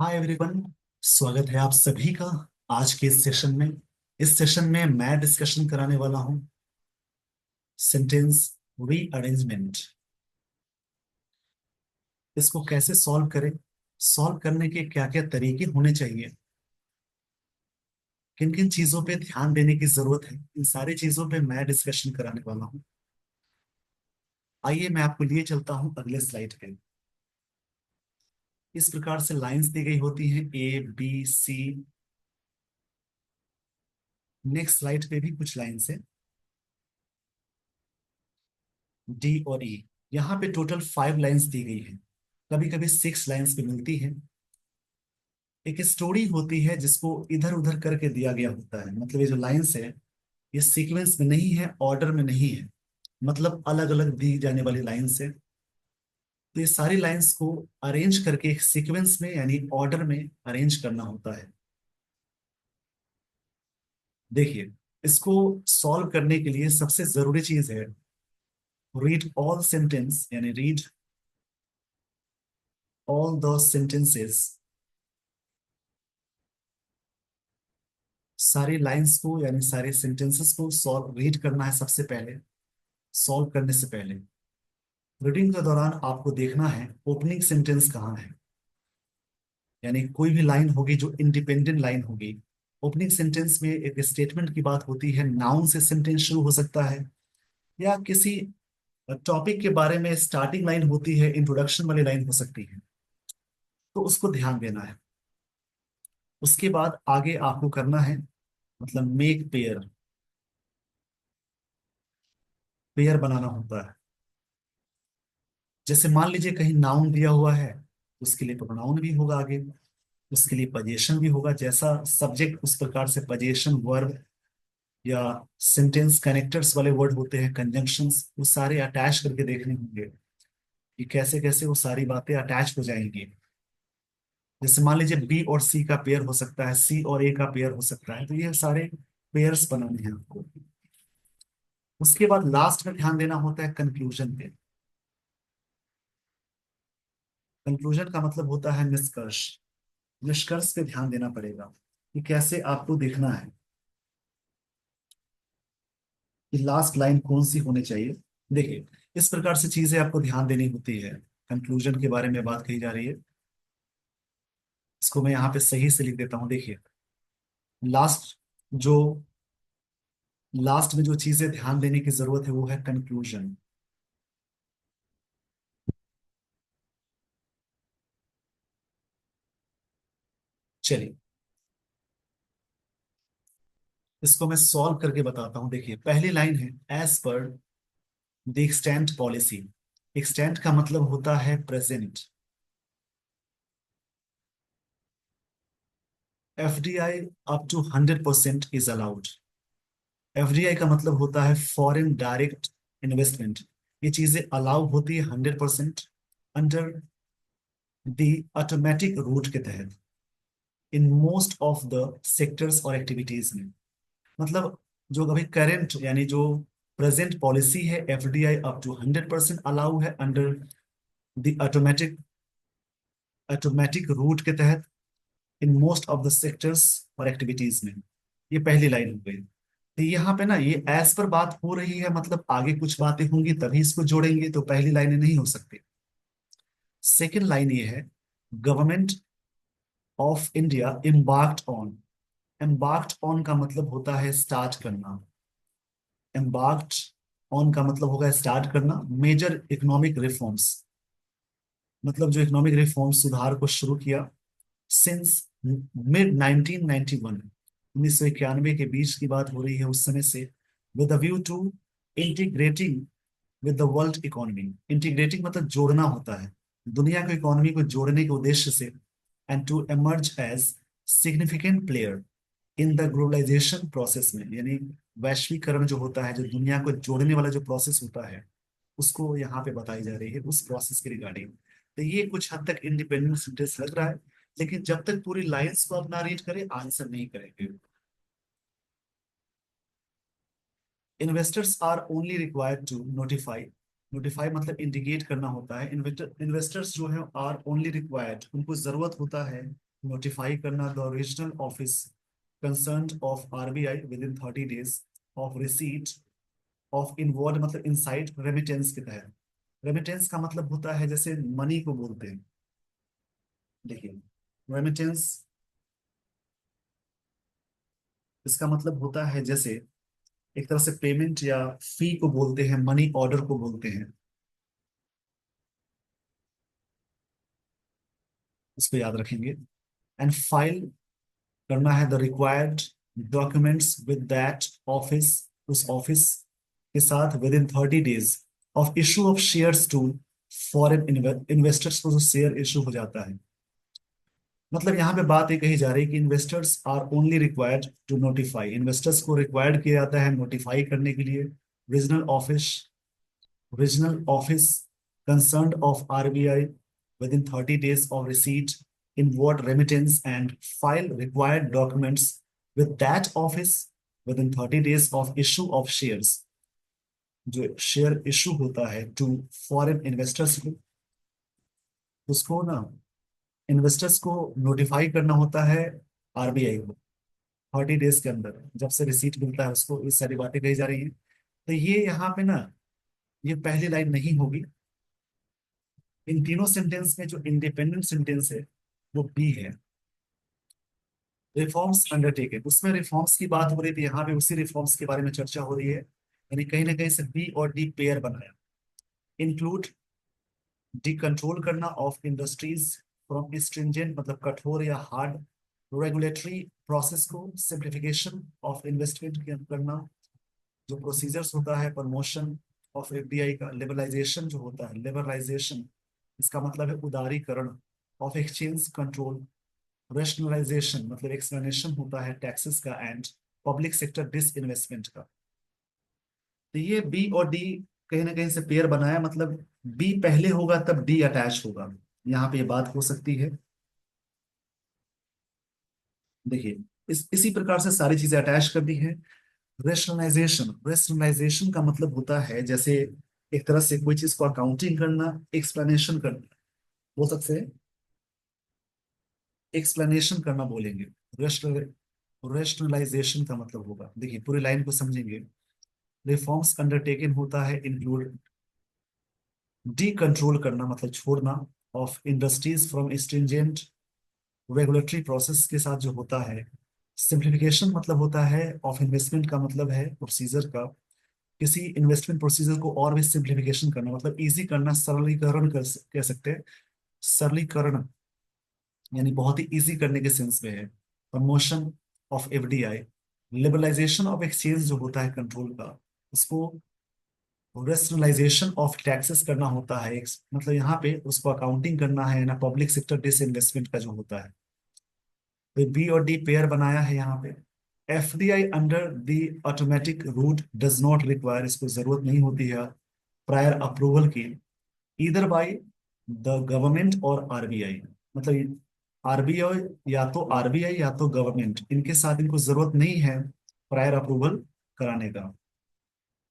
Hi everyone. स्वागत है आप सभी का आज के इस सेशन में। इस सेशन में मैं डिस्कशन कराने वाला हूं सेंटेंस रीअरेंजमेंट। इसको कैसे सॉल्व करें, सॉल्व करने के क्या क्या तरीके होने चाहिए, किन किन चीजों पे ध्यान देने की जरूरत है, इन सारी चीजों पे मैं डिस्कशन कराने वाला हूं। आइए मैं आपको लिए चलता हूं अगले स्लाइड पे। इस प्रकार से लाइंस दी गई होती हैं A B C। Next slide पे भी कुछ लाइंस है D और E। यहाँ पे टोटल 5 लाइंस दी गई है, कभी कभी 6 लाइंस पे मिलती है। एक स्टोरी होती है जिसको इधर उधर करके दिया गया होता है, मतलब ये जो लाइंस है ये सीक्वेंस में नहीं है, ऑर्डर में नहीं है, मतलब अलग अलग दी जाने वाली लाइंस है। तो ये सारी लाइंस को अरेंज करके एक सीक्वेंस में यानी ऑर्डर में अरेंज करना होता है। देखिए, इसको सॉल्व करने के लिए सबसे जरूरी चीज है रीड ऑल सेंटेंस, यानी रीड ऑल द सेंटेंसेस। सारी लाइंस को यानी सारे सेंटेंसेस को सॉल्व रीड करना है सबसे पहले। सॉल्व करने से पहले रीडिंग के दौरान आपको देखना है ओपनिंग सेंटेंस कहाँ है, यानी कोई भी लाइन होगी जो इंडिपेंडेंट लाइन होगी। ओपनिंग सेंटेंस में एक स्टेटमेंट की बात होती है, नाउन से सेंटेंस शुरू हो सकता है या किसी टॉपिक के बारे में स्टार्टिंग लाइन होती है, इंट्रोडक्शन वाली लाइन हो सकती है। तो उसको ध्यान देना है। उसके बाद आगे आपको करना है मतलब मेक पेयर, पेयर बनाना होता है। जैसे मान लीजिए कहीं नाउन दिया हुआ है, उसके लिए प्रोनाउन भी होगा आगे, उसके लिए पजेशन भी होगा, जैसा सब्जेक्ट उस प्रकार से पजेशन वर्ब या सेंटेंस कनेक्टर्स वाले वर्ड होते हैं, कंजंक्शंस, वो सारे अटैच करके देखने होंगे कि कैसे कैसे वो सारी बातें अटैच हो जाएंगी। जैसे मान लीजिए बी और सी का पेयर हो सकता है, सी और ए का पेयर हो सकता है, तो ये सारे पेयर्स बनाने हैं आपको। उसके बाद लास्ट में ध्यान देना होता है कंक्लूजन पे। कंक्लूजन का मतलब होता है निष्कर्ष। निष्कर्ष पे ध्यान देना पड़ेगा कि कैसे आपको देखना है कि लास्ट लाइन कौन सी होनी चाहिए। देखिए, इस प्रकार से चीजें आपको ध्यान देनी होती है। कंक्लूजन के बारे में बात कही जा रही है, इसको मैं यहाँ पे सही से लिख देता हूँ। देखिए, लास्ट जो लास्ट में जो चीजें ध्यान देने की जरूरत है वो है कंक्लूजन। चलिए, इसको मैं सॉल्व करके बताता हूँ। देखिए, पहली लाइन है as per the extent policy. Extent का मतलब होता है present. FDI up to 100% is allowed. FDI का मतलब होता है फॉरेन डायरेक्ट इन्वेस्टमेंट। ये चीजें अलाउ होती है 100% अंडर द ऑटोमेटिक रूट के तहत in most of the sectors और एक्टिविटीज में। मतलब जो अभी करंट यानी जो प्रेजेंट पॉलिसी है, एफडीआई अप टू 100% अलाउ है under the automatic automatic route के तहत in most of the sectors और एक्टिविटीज में। ये पहली लाइन हो गई। तो यहाँ पे ना ये एज पर बात हो रही है, मतलब आगे कुछ बातें होंगी तभी इसको जोड़ेंगे, तो पहली लाइन नहीं हो सकती। सेकेंड लाइन ये है government of India embarked on. Embarked on का मतलब होता है स्टार्ट करना। एम्बार्क्ड ऑन का मतलब होगा स्टार्ट करना मेजर इकोनॉमिक रिफॉर्म्स, मतलब जो इकोनॉमिक रिफॉर्म सुधार को शुरू किया सिंस मिड 1991, 1991 के बीच की बात हो रही है, उस समय से। With a view to integrating with the world economy. Integrating मतलब जोड़ना होता है, दुनिया को इकोनॉमी को जोड़ने के उद्देश्य से। And to emerge as significant player in the globalisation process में, यानी वैश्वीकरण जो होता है, जो दुनिया को जोड़ने वाला जो प्रोसेस होता है, उसको यहाँ पे बताई जा रही है, उस प्रोसेस के रिगार्डिंग। तो ये कुछ हद तक इंडिपेंडेंट सेंटेंस लग रहा है, लेकिन जब तक पूरी लाइंस को आप ना रीड करें आंसर नहीं करेंगे। Investors are only required to notify. Notify मतलब इंडिकेट करना होता है। इन्वेस्टर्स जो है आर ओनली रिक्वायर्ड, उनको जरूरत होता है नोटिफाई करना the regional office concern of RBI within 30 days of receipt of inward, मतलब इनसाइड रेमिटेंस के तहत। रेमिटेंस का मतलब होता है जैसे मनी को बोलते हैं। देखिए, रेमिटेंस इसका मतलब होता है जैसे एक तरह से पेमेंट या फी को बोलते हैं, मनी ऑर्डर को बोलते हैं। इसको याद रखेंगे। एंड फाइल करना है the required documents with that office, उस ऑफिस के साथ within 30 days of issue of shares to foreign investors को जो शेयर इशू हो जाता है। मतलब यहाँ पे बात ये कही जा रही है कि investors are only required to notify, investors को रिक्वायर्ड किया जाता है नोटिफाई करने के लिए regional office, concerned of RBI within 30 days of receipt, inward remittance, and file required documents with that office within 30 days of issue of shares। जो share issue होता है टू फॉरेन इन्वेस्टर्स को, उसको ना इन्वेस्टर्स को नोटिफाई करना होता है आरबीआई को 30 days के अंदर, जब से रिसीट मिलता है उसको। इस सारी बातें कही जा रही हैं। तो ये यहाँ पे ना, ये पहली लाइन नहीं होगी। इन तीनों सेंटेंस में जो इंडिपेंडेंट सेंटेंस है वो बी है। रिफॉर्म्स अंडरटेकन, उसमें रिफॉर्म्स की बात हो रही थी, यहाँ पे उसी रिफॉर्म्स के बारे में चर्चा हो रही है। यानी कहीं ना कहीं से बी और डी पेयर बनाया। इंक्लूड, डी कंट्रोल करना ऑफ इंडस्ट्रीज फ्रॉम स्ट्रिंजेंट, मतलब कठोर या हार्ड रेगुलेटरी प्रोसेस को, सिंप्लीफिकेशन ऑफ इन्वेस्टमेंट करना, जो प्रोसीजर्स होता है प्रमोशन ऑफ एफडीआई का, लिबरलाइजेशन जो होता है, लिबरलाइजेशन इसका मतलब है उदारीकरण ऑफ एक्सचेंज कंट्रोल, रेशनलाइजेशन मतलब एक्सप्लेनेशन होता है टैक्सेस का, एंड पब्लिक सेक्टर डिसइन्वेस्टमेंट का। तो ये बी और डी कहीं ना कहीं से पेयर बनाया, मतलब बी पहले होगा तब डी अटैच होगा। यहाँ पे ये बात हो सकती है। देखिए, इसी प्रकार से सारी चीजें अटैच कर दी है। रेशनलाइजेशन, रेशनलाइजेशन का मतलब होता है जैसे एक तरह से कोई चीज को अकाउंटिंग करना, एक्सप्लेनेशन करना, बोल सकते हैं एक्सप्लेनेशन करना बोलेंगे। रेशनलाइजेशन का मतलब होगा, देखिए पूरी लाइन को समझेंगे। रिफॉर्म्स अंडरटेकन होता है इंक्लूड, डी कंट्रोल करना मतलब छोड़ना, of industries from stringent regulatory process के साथ जो होता है। सिंप्लीफिकेशन मतलब होता है ऑफ इन्वेस्टमेंट का मतलब है प्रोसीजर का, किसी इन्वेस्टमेंट प्रोसीजर को और भी सिंप्लीफिकेशन करना मतलब इजी करना, सरलीकरण कह सकते हैं। सरलीकरण यानी बहुत ही इजी करने के सेंस में है। Promotion of FDI, liberalisation of exchange जो होता है कंट्रोल का, उसको रेशनलाइजेशन ऑफ टैक्सेस करना होता है। मतलब यहाँ पे उसको अकाउंटिंग करना है ना, पब्लिक सेक्टर डिसइन्वेस्टमेंट का जो होता है। तो बी और डी पेयर बनाया है यहाँ पे। FDI under the automatic route does not require, इसको जरूरत नहीं होती है प्रायर अप्रूवल की, इधर बाय द गवर्नमेंट और आरबीआई, मतलब आरबीआई या तो आरबीआई या तो गवर्नमेंट, इनके साथ इनको जरूरत नहीं है प्रायर अप्रूवल कराने का।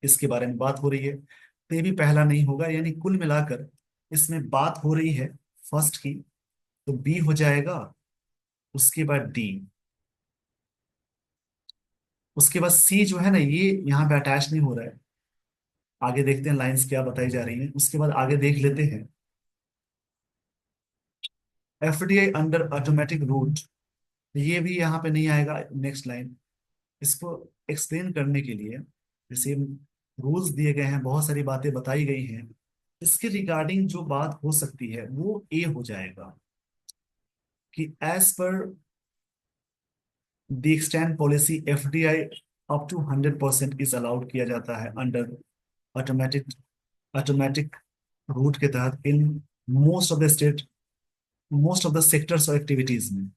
इसके बारे में बात हो रही है, तो ये भी पहला नहीं होगा। यानी कुल मिलाकर इसमें बात हो रही है फर्स्ट की, तो बी हो जाएगा। उसके बाद डी, उसके बाद सी जो है ना, ये यहाँ पे अटैच नहीं हो रहा है। आगे देखते हैं लाइंस क्या बताई जा रही हैं, उसके बाद आगे देख लेते हैं। एफडीआई अंडर ऑटोमेटिक रूट, ये भी यहाँ पे नहीं आएगा। नेक्स्ट लाइन, इसको एक्सप्लेन करने के लिए जैसे रूल्स दिए गए हैं, बहुत सारी बातें बताई गई हैं, इसके रिगार्डिंग जो बात हो सकती है वो ए हो जाएगा कि as per the extend policy FDI up to 100% is allowed किया जाता है अंडर ऑटोमेटिक ऑटोमेटिक रूट के तहत in most of the state, most of the sectors और एक्टिविटीज में।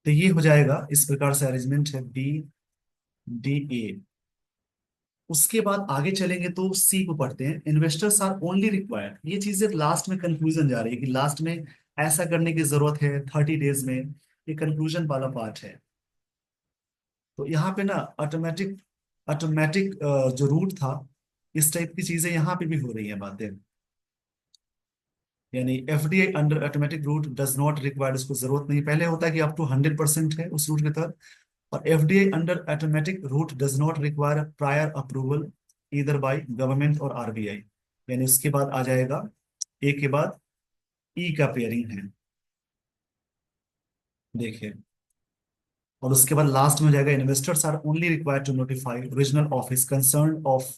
तो ये हो जाएगा, इस प्रकार से अरेंजमेंट है बी डी ए। उसके बाद आगे चलेंगे तो सी को पढ़ते हैं। इन्वेस्टर्स आर ओनली रिक्वायर्ड, ये चीजें लास्ट में कंक्लूजन जा रही है कि लास्ट में ऐसा करने की जरूरत है 30 days में, ये कंक्लूजन वाला पार्ट है। तो यहाँ पे ना ऑटोमेटिक ऑटोमेटिक जो रूट था, इस टाइप की चीजें यहाँ पे भी हो रही हैं बातें। यानी FDI under automatic route does not required, उसको जरूरत नहीं, पहले होता है कि अप टू 100% है उस रूट के तहत, और FDI under automatic route does not require prior approval इधर बाय गवर्नमेंट और आरबीआई। यानी उसके बाद आ जाएगा, ए के बाद ई का पेयरिंग है, देखिए। और उसके बाद लास्ट में हो जाएगा, investors are only required to notify regional office concern of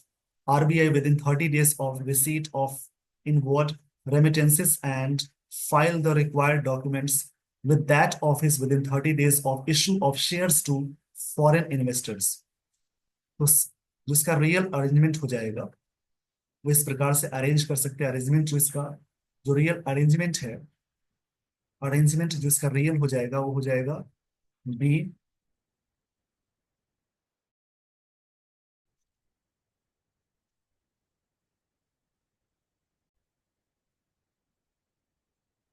RBI within 30 days of receipt of inward remittances and file the required documents with that office within 30 days of issue of shares to foreign investors। तो जिसका real arrangement हो जाएगा वो इस प्रकार से arrange कर सकते हैं। अरेंजमेंट जो इसका, जो रियल अरेंजमेंट है, अरेंजमेंट जो इसका रियल हो जाएगा वो हो जाएगा बी।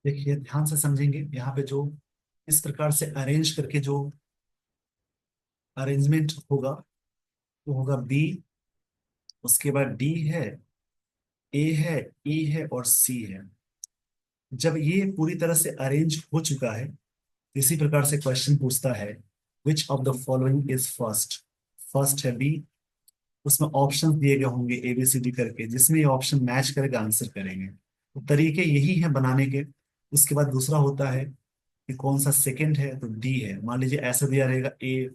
देखिए ध्यान से समझेंगे, यहाँ पे जो इस प्रकार से अरेंज करके जो अरेंजमेंट होगा वो होगा बी, उसके बाद डी है, ए है, ई है और सी है। जब ये पूरी तरह से अरेंज हो चुका है, इसी प्रकार से क्वेश्चन पूछता है which of the following is first. First है बी, उसमें ऑप्शन दिए गए होंगे ए बी सी डी करके, जिसमें ये ऑप्शन मैच करेगा आंसर करेंगे। तो तरीके यही हैं बनाने के। उसके बाद दूसरा होता है कि कौन सा सेकंड है, तो डी है। मान लीजिए ऐसा दिया रहेगा, ए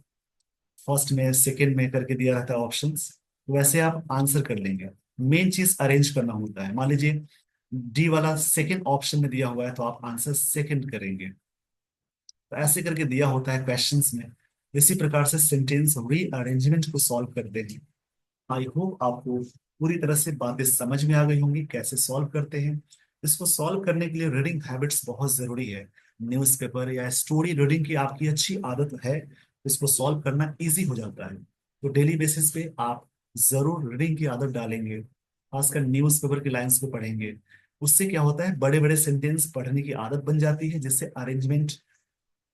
फर्स्ट में सेकंड में करके दिया रहता है ऑप्शंस, तो वैसे आप आंसर कर लेंगे। मेन चीज अरेंज करना होता है। मान लीजिए डी वाला सेकंड ऑप्शन में दिया हुआ है तो आप आंसर सेकंड करेंगे। तो ऐसे करके दिया होता है क्वेश्चंस में। इसी प्रकार से सेंटेंस रीअरेंजमेंट को सॉल्व करते हैं। आई होप आपको पूरी तरह से बातें समझ में आ गई होंगी कैसे सॉल्व करते हैं। इसको सॉल्व करने के लिए रीडिंग हैबिट्स बहुत जरूरी है। न्यूज़पेपर या स्टोरी रीडिंग की आपकी अच्छी आदत है, इसको सॉल्व करना इजी हो जाता है। तो डेली बेसिस पे आप जरूर रीडिंग की आदत डालेंगे, खासकर न्यूज़पेपर की लाइंस को पढ़ेंगे। उससे क्या होता है, बड़े बड़े सेंटेंस पढ़ने की आदत बन जाती है, जिससे अरेंजमेंट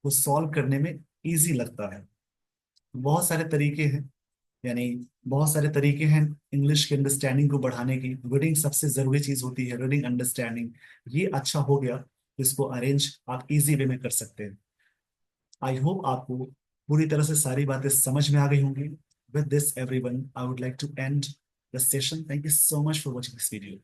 को सॉल्व करने में इजी लगता है। बहुत सारे तरीके हैं, यानी बहुत सारे तरीके हैं इंग्लिश की अंडरस्टैंडिंग को बढ़ाने की। रीडिंग सबसे जरूरी चीज होती है, रीडिंग अंडरस्टैंडिंग। ये अच्छा हो गया तो इसको अरेंज आप इजी वे में कर सकते हैं। आई होप आपको पूरी तरह से सारी बातें समझ में आ गई होंगी। With this everyone, I would like to end the session. Thank you so much for watching this video.